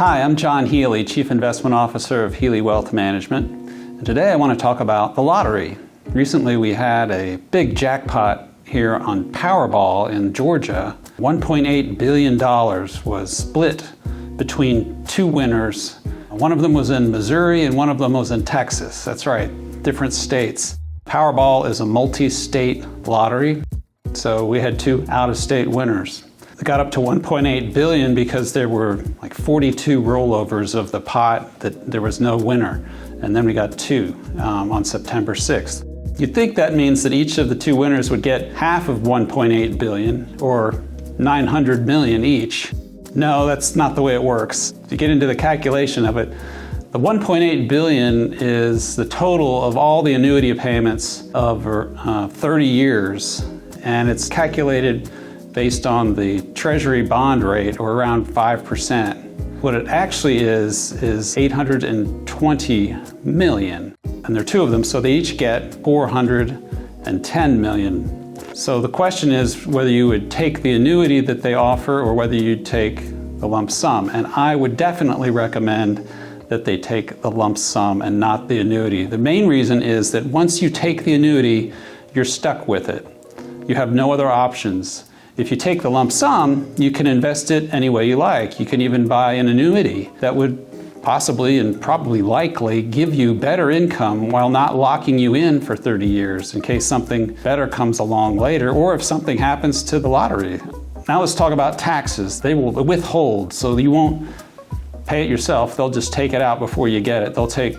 Hi, I'm John Healy, Chief Investment Officer of Healy Wealth Management. And today I want to talk about the lottery. Recently we had a big jackpot here on Powerball in Georgia. $1.8 billion was split between two winners. One of them was in Missouri and one of them was in Texas. That's right, different states. Powerball is a multi-state lottery, so we had two out-of-state winners. It got up to $1.8 billion because there were like 42 rollovers of the pot that there was no winner. And then we got two on September 6th. You'd think that means that each of the two winners would get half of $1.8 billion or $900 million each. No, that's not the way it works. To get into the calculation of it, the $1.8 billion is the total of all the annuity payments over 30 years, and it's calculated based on the Treasury bond rate, or around 5%. What it actually is 820 million. And there are two of them, so they each get 410 million. So the question is whether you would take the annuity that they offer or whether you'd take the lump sum. And I would definitely recommend that they take the lump sum and not the annuity. The main reason is that once you take the annuity, you're stuck with it. You have no other options. If you take the lump sum, you can invest it any way you like. You can even buy an annuity that would possibly and probably likely give you better income while not locking you in for 30 years in case something better comes along later, or if something happens to the lottery. Now let's talk about taxes. They will withhold, so you won't pay it yourself. They'll just take it out before you get it. They'll take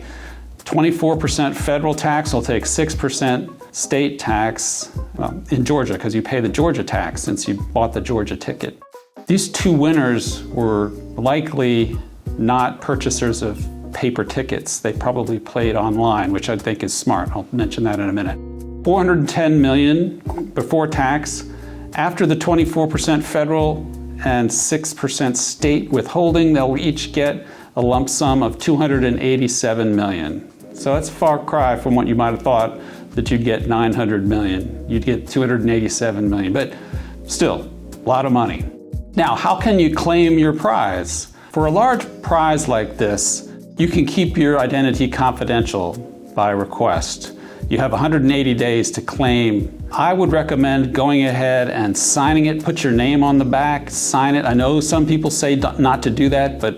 24% federal tax, they'll take 6% state tax, well, in Georgia, because you pay the Georgia tax since you bought the Georgia ticket. These two winners were likely not purchasers of paper tickets. They probably played online, which I think is smart. I'll mention that in a minute. 410 million before tax. After the 24% federal and 6% state withholding, they'll each get a lump sum of 287 million. So that's a far cry from what you might have thought that you'd get 900 million. You'd get 287 million, but still, a lot of money. Now, how can you claim your prize? For a large prize like this, you can keep your identity confidential by request. You have 180 days to claim. I would recommend going ahead and signing it, put your name on the back, sign it. I know some people say not to do that, but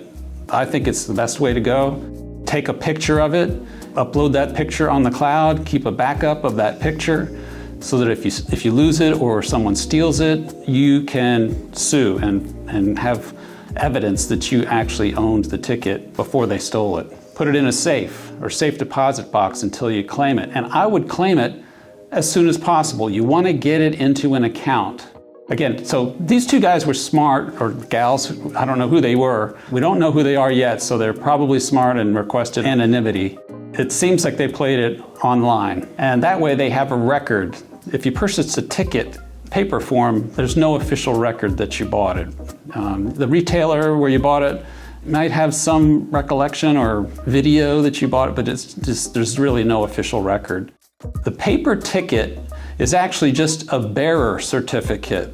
I think it's the best way to go. Take a picture of it, upload that picture on the cloud, keep a backup of that picture so that if you lose it or someone steals it, you can sue and have evidence that you actually owned the ticket before they stole it. Put it in a safe or safe deposit box until you claim it. And I would claim it as soon as possible. You want to get it into an account. Again, so these two guys were smart, or gals, I don't know who they were. We don't know who they are yet, so they're probably smart and requested anonymity. It seems like they played it online, and that way they have a record. If you purchase a ticket, paper form, there's no official record that you bought it. The retailer where you bought it might have some recollection or video that you bought it, but there's really no official record. The paper ticket is actually just a bearer certificate.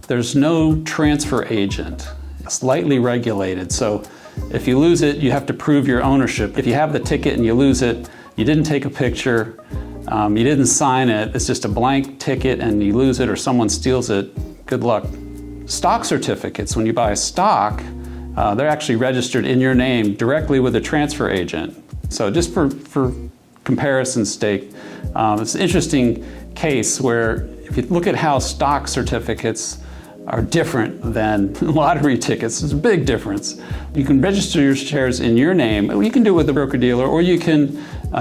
There's no transfer agent. It's lightly regulated, so if you lose it, you have to prove your ownership. If you have the ticket and you lose it, you didn't take a picture, you didn't sign it, it's just a blank ticket and you lose it or someone steals it, good luck. Stock certificates, when you buy a stock, they're actually registered in your name directly with a transfer agent. So just for comparison's sake, it's an interesting case where if you look at how stock certificates are different than lottery tickets, there's a big difference. You can register your shares in your name. You can do it with a broker-dealer, or you can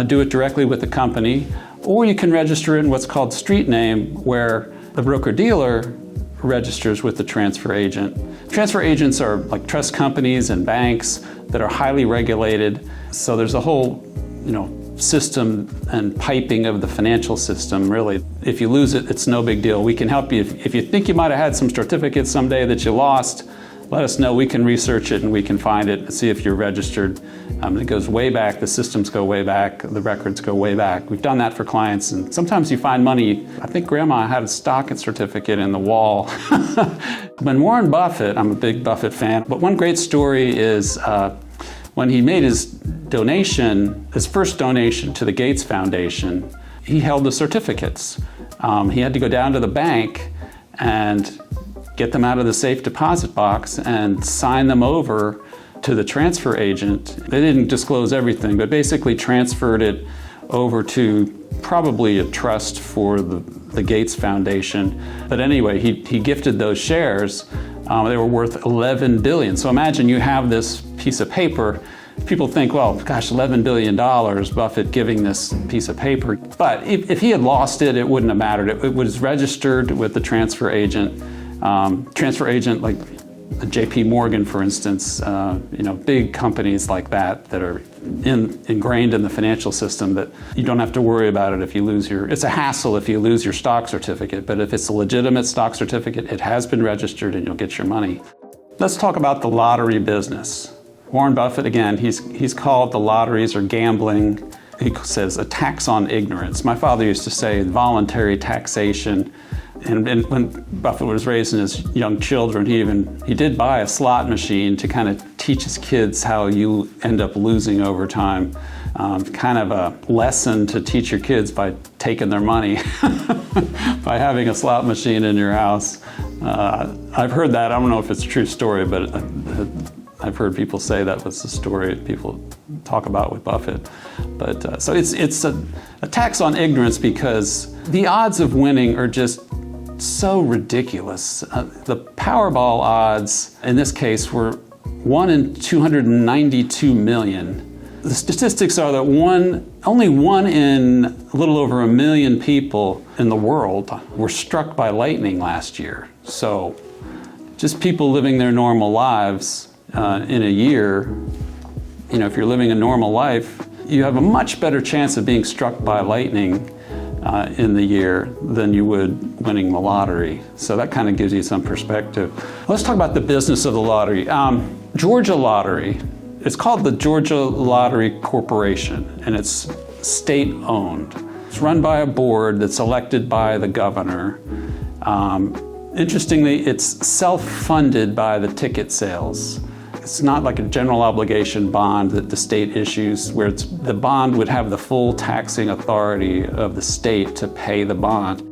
do it directly with the company, or you can register it in what's called street name, where the broker-dealer registers with the transfer agent. Transfer agents are like trust companies and banks that are highly regulated, so there's a whole, system and piping of the financial system, really. If you lose it, it's no big deal. We can help you. If you think you might have had some certificates someday that you lost, let us know. We can research it and we can find it and see if you're registered. It goes way back. The systems go way back. The records go way back. We've done that for clients, and sometimes you find money. I think Grandma had a stock certificate in the wall. When Warren Buffett, I'm a big Buffett fan, but one great story is when he made his donation, his first donation to the Gates Foundation, he held the certificates. He had to go down to the bank and get them out of the safe deposit box and sign them over to the transfer agent. They didn't disclose everything, but basically transferred it over to probably a trust for the Gates Foundation. But anyway, he gifted those shares. They were worth $11 billion. So imagine you have this piece of paper. People think, well, gosh, $11 billion, Buffett giving this piece of paper. But if he had lost it, it wouldn't have mattered. It was registered with the transfer agent. Transfer agent like JP Morgan, for instance, big companies like that are ingrained in the financial system, that you don't have to worry about it if you lose it's a hassle if you lose your stock certificate, but if it's a legitimate stock certificate, it has been registered and you'll get your money. Let's talk about the lottery business. Warren Buffett, again, he's called the lotteries or gambling. He says a tax on ignorance. My father used to say voluntary taxation. And when Buffett was raising his young children, he did buy a slot machine to kind of teach his kids how you end up losing over time. Kind of a lesson to teach your kids by taking their money, by having a slot machine in your house. I've heard that. I don't know if it's a true story, but I've heard people say that was the story people talk about with Buffett. But so it's a tax on ignorance, because the odds of winning are just so ridiculous. The Powerball odds in this case were 1 in 292 million. The statistics are that only one in a little over 1 million people in the world were struck by lightning last year. So just people living their normal lives in a year, if you're living a normal life, you have a much better chance of being struck by lightning in the year than you would winning the lottery. So that kind of gives you some perspective. Let's talk about the business of the lottery. Georgia Lottery, it's called the Georgia Lottery Corporation, and it's state-owned. It's run by a board that's elected by the governor. Interestingly, it's self-funded by the ticket sales. It's not like a general obligation bond that the state issues, where the bond would have the full taxing authority of the state to pay the bond.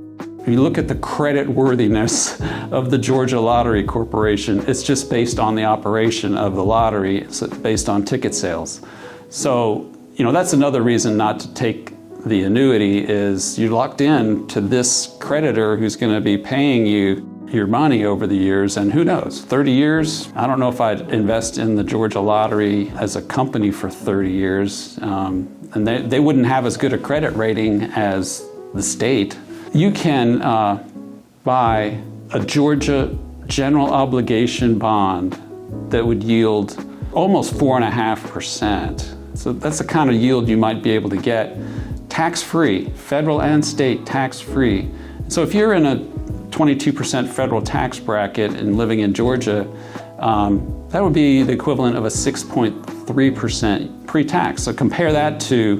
If you look at the credit worthiness of the Georgia Lottery Corporation, it's just based on the operation of the lottery. It's based on ticket sales. So, that's another reason not to take the annuity, is you're locked in to this creditor who's going to be paying you your money over the years, and who knows, 30 years? I don't know if I'd invest in the Georgia Lottery as a company for 30 years. And they wouldn't have as good a credit rating as the state. You can buy a Georgia general obligation bond that would yield almost 4.5%. So that's the kind of yield you might be able to get tax-free, federal and state tax-free. So if you're in a 22% federal tax bracket and living in Georgia, that would be the equivalent of a 6.3% pre-tax. So compare that to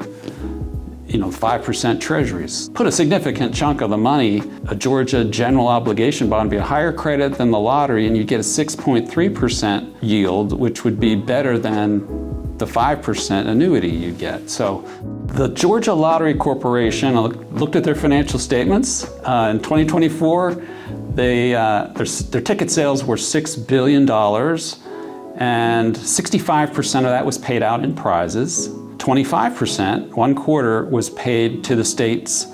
5% treasuries. Put a significant chunk of the money, a Georgia general obligation bond, be a higher credit than the lottery, and you get a 6.3% yield, which would be better than the 5% annuity you get. So the Georgia Lottery Corporation, I looked at their financial statements. In 2024, their ticket sales were $6 billion, and 65% of that was paid out in prizes. 25%, 1/4, was paid to the state's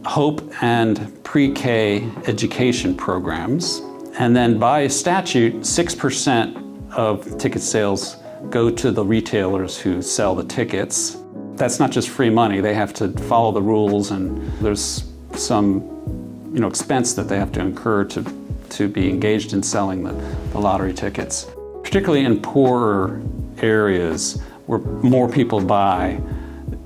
Hope and pre-K education programs. And then by statute, 6% of ticket sales go to the retailers who sell the tickets. That's not just free money. They have to follow the rules, and there's some expense that they have to incur to be engaged in selling the lottery tickets. Particularly in poorer areas where more people buy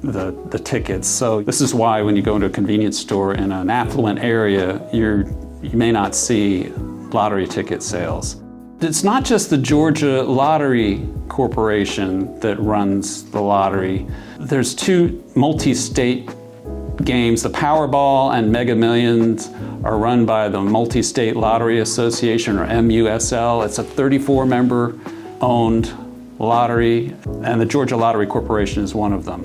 the tickets. So this is why when you go into a convenience store in an affluent area, you may not see lottery ticket sales. It's not just the Georgia Lottery Corporation that runs the lottery. There's two multi-state games. The Powerball and Mega Millions are run by the Multi-State Lottery Association, or MUSL. It's a 34-member owned lottery, and the Georgia Lottery Corporation is one of them.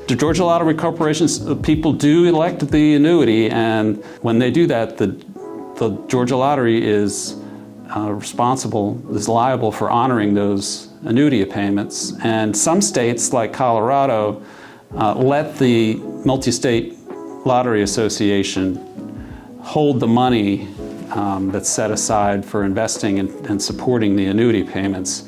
The Georgia Lottery Corporations, people do elect the annuity, and when they do that, the Georgia Lottery is liable for honoring those annuity payments. And some states, like Colorado, let the Multi-State Lottery Association hold the money that's set aside for investing and supporting the annuity payments.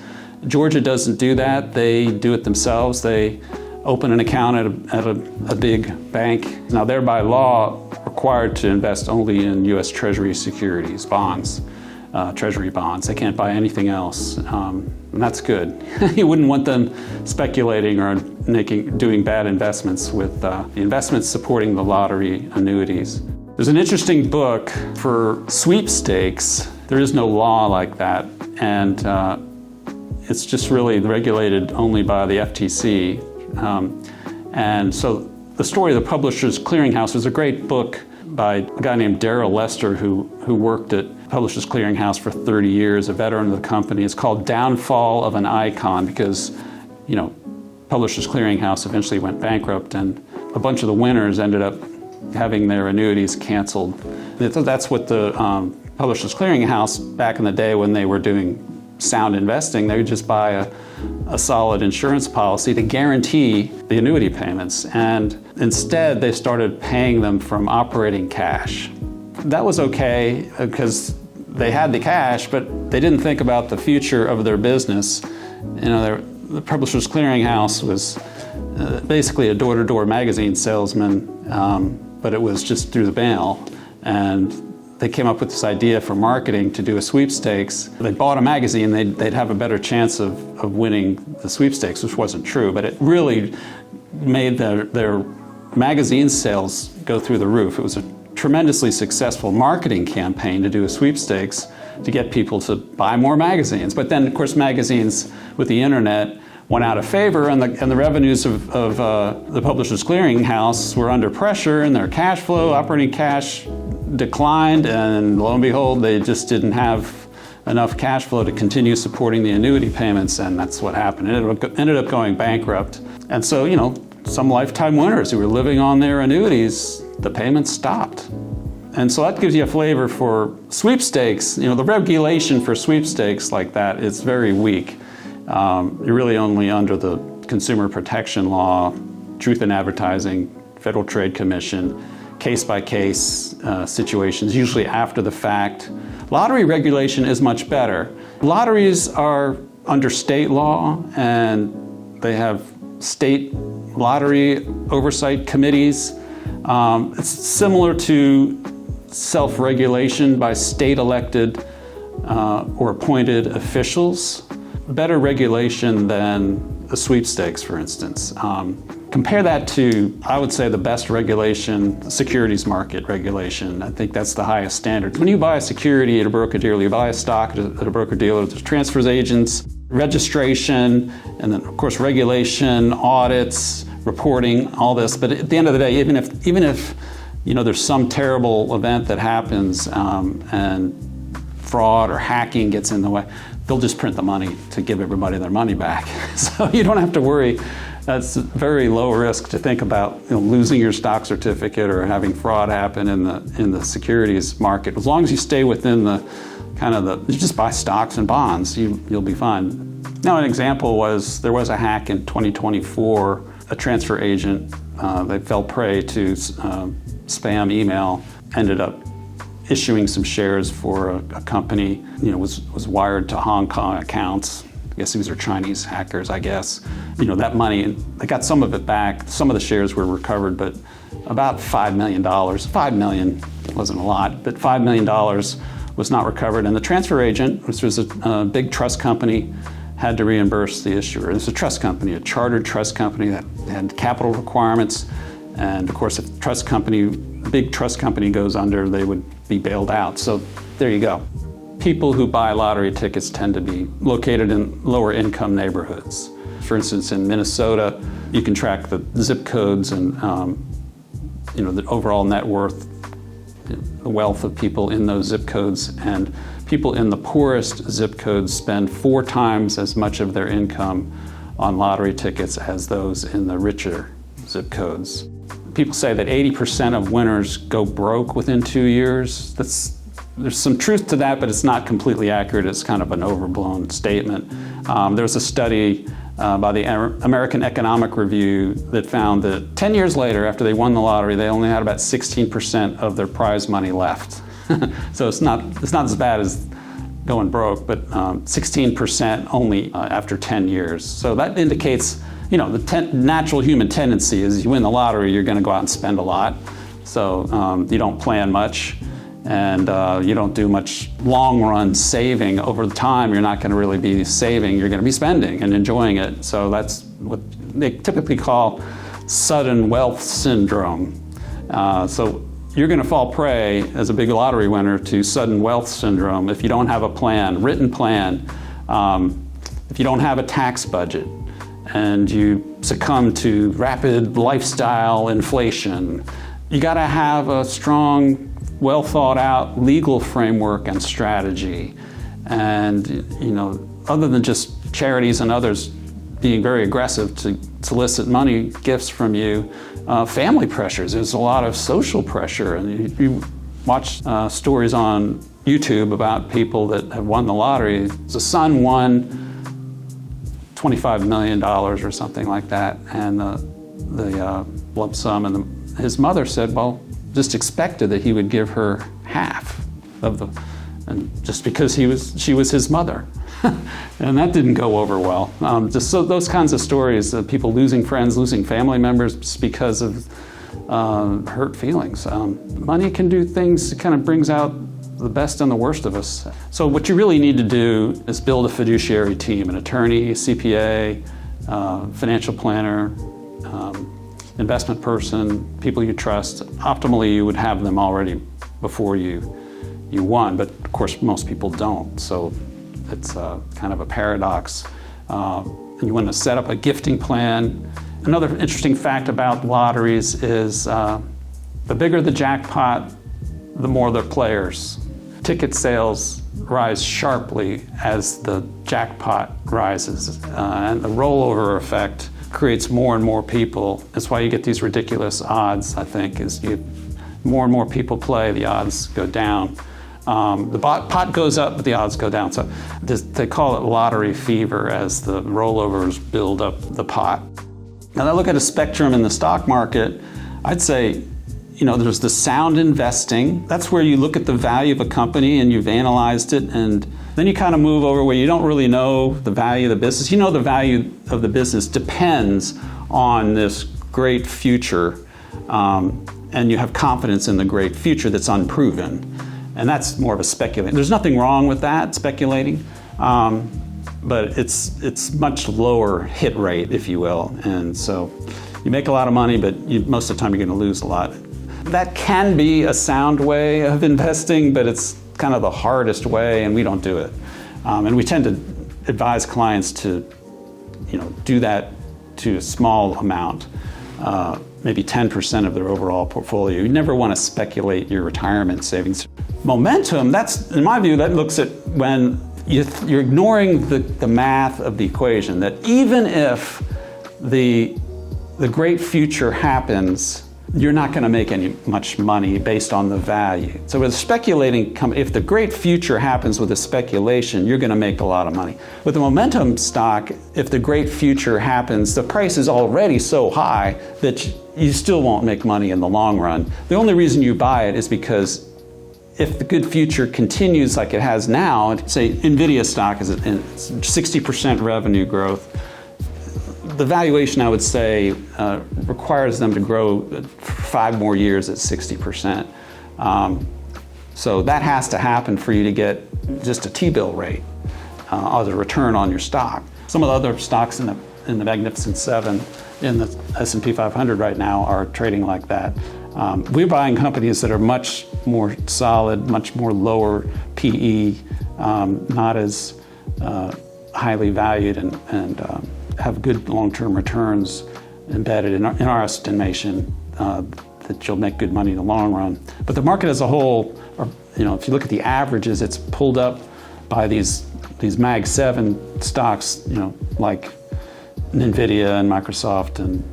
Georgia doesn't do that. They do it themselves. They open an account at a big bank. Now, they're by law required to invest only in U.S. Treasury securities, bonds, Treasury bonds. They can't buy anything else, and that's good. You wouldn't want them speculating or doing bad investments with the investments supporting the lottery annuities. There's an interesting book for sweepstakes. There is no law like that, and it's just really regulated only by the FTC. And so the story of the Publishers Clearinghouse is a great book by a guy named Darrell who worked at Publishers Clearinghouse for 30 years, a veteran of the company. It's called Downfall of an Icon because, Publishers Clearinghouse eventually went bankrupt, and a bunch of the winners ended up having their annuities canceled. That's what the Publishers Clearinghouse, back in the day when they were doing sound investing, they would just buy a solid insurance policy to guarantee the annuity payments. And instead, they started paying them from operating cash. That was okay because they had the cash, but they didn't think about the future of their business. The Publishers Clearinghouse was basically a door-to-door magazine salesman, but it was just through the mail. And they came up with this idea for marketing to do a sweepstakes. They bought a magazine, they'd have a better chance of winning the sweepstakes, which wasn't true, but it really made their magazine sales go through the roof. It was a tremendously successful marketing campaign to do a sweepstakes to get people to buy more magazines. But then, of course, magazines with the internet went out of favor, and the revenues of the Publishers Clearinghouse were under pressure, and their cash flow, operating cash, declined, and lo and behold, they just didn't have enough cash flow to continue supporting the annuity payments, and that's what happened. It ended up going bankrupt. And so, some lifetime winners who were living on their annuities, the payments stopped. And so that gives you a flavor for sweepstakes. The regulation for sweepstakes like that is very weak. You're really only under the Consumer Protection Law, Truth in Advertising, Federal Trade Commission, case-by-case situations, usually after the fact. Lottery regulation is much better. Lotteries are under state law, and they have state lottery oversight committees. It's similar to self-regulation by state-elected or appointed officials. Better regulation than the sweepstakes, for instance. Compare that to, I would say, the best regulation, securities market regulation. I think that's the highest standard. When you buy a security at a broker-dealer, you buy a stock at a broker-dealer, there's transfers agents, registration, and then, of course, regulation, audits, reporting, all this. But at the end of the day, even if there's some terrible event that happens and fraud or hacking gets in the way, they'll just print the money to give everybody their money back. So you don't have to worry. That's very low risk to think about losing your stock certificate or having fraud happen in the securities market. As long as you stay within you just buy stocks and bonds, you'll be fine. Now, an example was there was a hack in 2024. A transfer agent, they fell prey to spam email, ended up issuing some shares for a company, was wired to Hong Kong accounts. I guess these are Chinese hackers, I guess. That money, they got some of it back. Some of the shares were recovered, but about $5 million. $5 million wasn't a lot, but $5 million was not recovered. And the transfer agent, which was a big trust company, had to reimburse the issuer. It's a trust company, a chartered trust company that had capital requirements. And of course, if a big trust company goes under, they would be bailed out. So there you go. people who buy lottery tickets tend to be located in lower income neighborhoods. For instance, in Minnesota, you can track the zip codes and the overall net worth, the wealth of people in those zip codes, and people in the poorest zip codes spend 4 times as much of their income on lottery tickets as those in the richer zip codes. People say that 80% of winners go broke within 2 years. There's some truth to that, but it's not completely accurate. It's kind of an overblown statement. There was a study by the American Economic Review that found that 10 years later, after they won the lottery, they only had about 16% of their prize money left. So it's not as bad as going broke, but 16% only after 10 years. So that indicates, the natural human tendency is you win the lottery, you're going to go out and spend a lot. So you don't plan much, and you don't do much long-run saving. Over time, you're not going to really be saving. You're going to be spending and enjoying it. So that's what they typically call sudden wealth syndrome. So you're going to fall prey as a big lottery winner to sudden wealth syndrome if you don't have a plan, written plan, if you don't have a tax budget, and you succumb to rapid lifestyle inflation. You got to have a strong, well thought out legal framework and strategy. And, other than just charities and others being very aggressive to solicit money, gifts from you, family pressures. There's a lot of social pressure. And you watch stories on YouTube about people that have won the lottery. The son won $25 million or something like that, and the lump sum, and his mother said, well, just expected that he would give her half of and just because she was his mother. And that didn't go over well. Just so those kinds of stories of people losing friends, losing family members just because of hurt feelings. Money can do things, it kind of brings out the best and the worst of us. So what you really need to do is build a fiduciary team, an attorney, CPA, financial planner, investment person, people you trust. Optimally, you would have them already before you won, but of course most people don't. So it's kind of a paradox. And you want to set up a gifting plan. Another interesting fact about lotteries is the bigger the jackpot, the more the players. Ticket sales rise sharply as the jackpot rises, and the rollover effect creates more and more people. That's why you get these ridiculous odds, I think, is more and more people play, the odds go down. The pot goes up, but the odds go down. So they call it lottery fever as the rollovers build up the pot. Now I look at a spectrum in the stock market, I'd say, there's the sound investing. That's where you look at the value of a company and you've analyzed it, and then you kind of move over where you don't really know the value of the business. The value of the business depends on this great future, and you have confidence in the great future that's unproven. And that's more of a speculating. There's nothing wrong with that, speculating, but it's much lower hit rate, if you will. And so you make a lot of money, but most of the time you're going to lose a lot. That can be a sound way of investing, but it's kind of the hardest way, and we don't do it. And we tend to advise clients to, do that to a small amount, maybe 10% of their overall portfolio. You never want to speculate your retirement savings. Momentum, that's, in my view, that looks at when you're ignoring the math of the equation, that even if the great future happens, you're not going to make much money based on the value. So with speculating, if the great future happens with a speculation, you're going to make a lot of money. With a momentum stock, if the great future happens, the price is already so high that you still won't make money in the long run. The only reason you buy it is because if the good future continues like it has now, say Nvidia stock is at 60% revenue growth, the valuation, I would say, requires them to grow for 5 more years at 60%. So that has to happen for you to get just a T-bill rate as a return on your stock. Some of the other stocks in the Magnificent Seven in the S&P 500 right now are trading like that. We're buying companies that are much more solid, much more lower PE, not as highly valued and have good long-term returns embedded in our estimation, that you'll make good money in the long run. But the market as a whole, if you look at the averages, it's pulled up by these Mag 7 stocks, like NVIDIA and Microsoft and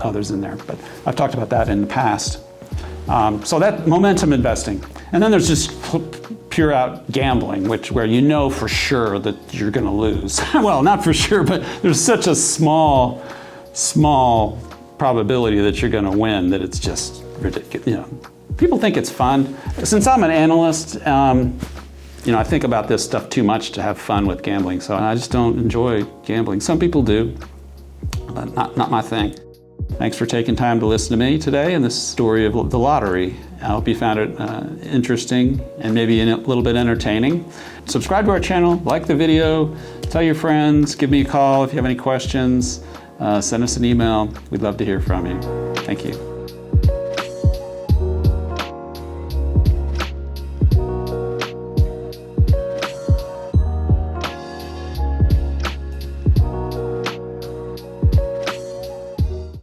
others in there. But I've talked about that in the past. So that momentum investing. And then there's just pure out gambling, where you know for sure that you're going to lose. Well, not for sure, but there's such a small probability that you're going to win that it's just ridiculous. People think it's fun. Since I'm an analyst, I think about this stuff too much to have fun with gambling, so I just don't enjoy gambling. Some people do, but not my thing. Thanks for taking time to listen to me today and this story of the lottery. I hope you found it interesting and maybe a little bit entertaining. Subscribe to our channel, like the video, tell your friends, give me a call if you have any questions, send us an email. We'd love to hear from you. Thank you.